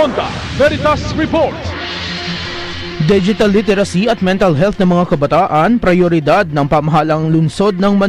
Ronda Veritas Report. Digital literacy at mental health ng mga kabataan, prioridad ng pamahalang lungsod ng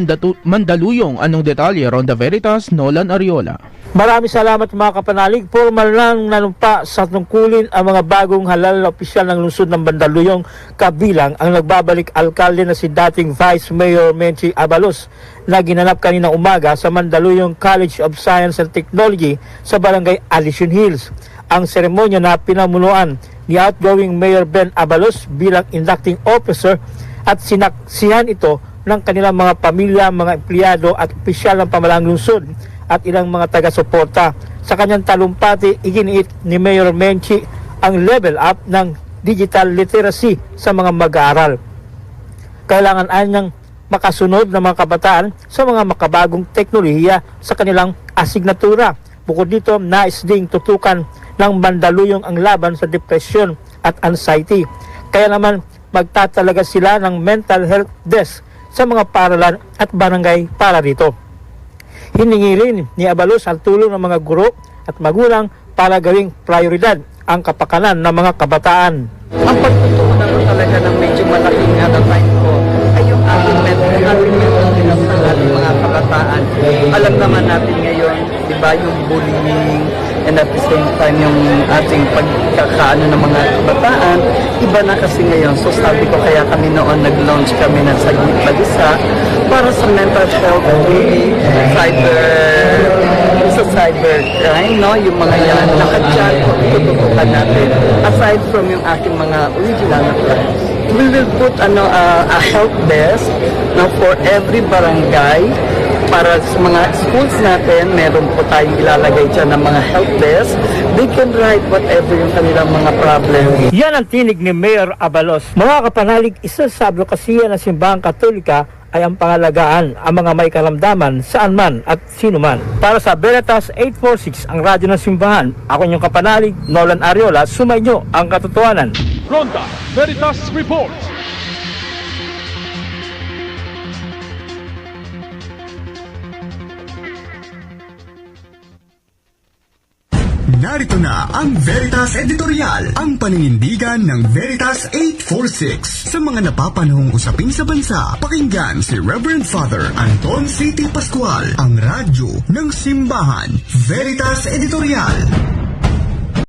Mandaluyong. Anong detalye? Ronda Veritas, Nolan Ariola. Maraming salamat mga kapanalig. Formal nang nanumpa sa tungkulin ang mga bagong halal na opisyal ng lungsod ng Mandaluyong, kabilang ang nagbabalik alkalde na si dating Vice Mayor Menchi Abalos na ginanap kaninang umaga sa Mandaluyong College of Science and Technology sa barangay Alison Hills. Ang seremonya na pinamunuan ni outgoing Mayor Ben Abalos bilang inducting officer at sinaksihan ito ng kanilang mga pamilya, mga empleyado at opisyal ng pamahalaang lungsod at ilang mga taga-suporta. Sa kanyang talumpati, iginiit ni Mayor Menchi ang level up ng digital literacy sa mga mag-aaral. Kailangan anyang makasunod ng mga kabataan sa mga makabagong teknolohiya sa kanilang asignatura. Bukod dito, nais ding tutukan ng Mandaluyong ang laban sa depression at anxiety. Kaya naman magtatalaga sila ng mental health desk sa mga paaralan at barangay para dito. Hiningi rin ni Abalos ang tulong ng mga guro at magulang para gawing prioridad ang kapakanan ng mga kabataan. Ang pagtutunan ko talaga ng medyo malaking time ko ay yung ating mental health sa ating mga kabataan. Alam naman natin ngayon, di ba, yung bullying and at the same time yung ating pagkakaano ng mga kabataan, iba na kasi ngayon. So sabi ko kaya kami noon nag-launch kami ng Saglit Balisa para sa mental health, sa cybercrime, no? Yung mga yan, naka-chat ko, tututukan natin. Aside from yung aking mga original na plans, we will put a help desk now for every barangay. Para sa mga schools natin, meron po tayong ilalagay dyan ng mga help desk. They can write whatever yung kanilang mga problem. Yan ang tinig ni Mayor Abalos. Mga kapanalig, isa sa advokasya ng Simbahang Katolika ay ang pangalagaan ang mga may karamdaman saan man at sino man. Para sa Veritas 846, ang radyo ng Simbahan, ako inyong kapanalig, Nolan Ariola, sumainyo ang katotohanan. Ronda Veritas Report. Narito na ang Veritas Editorial, ang paninindigan ng Veritas 846. Sa mga napapanahong usapin sa bansa, pakinggan si Reverend Father Anton C. T. Pascual, ang radyo ng Simbahan. Veritas Editorial.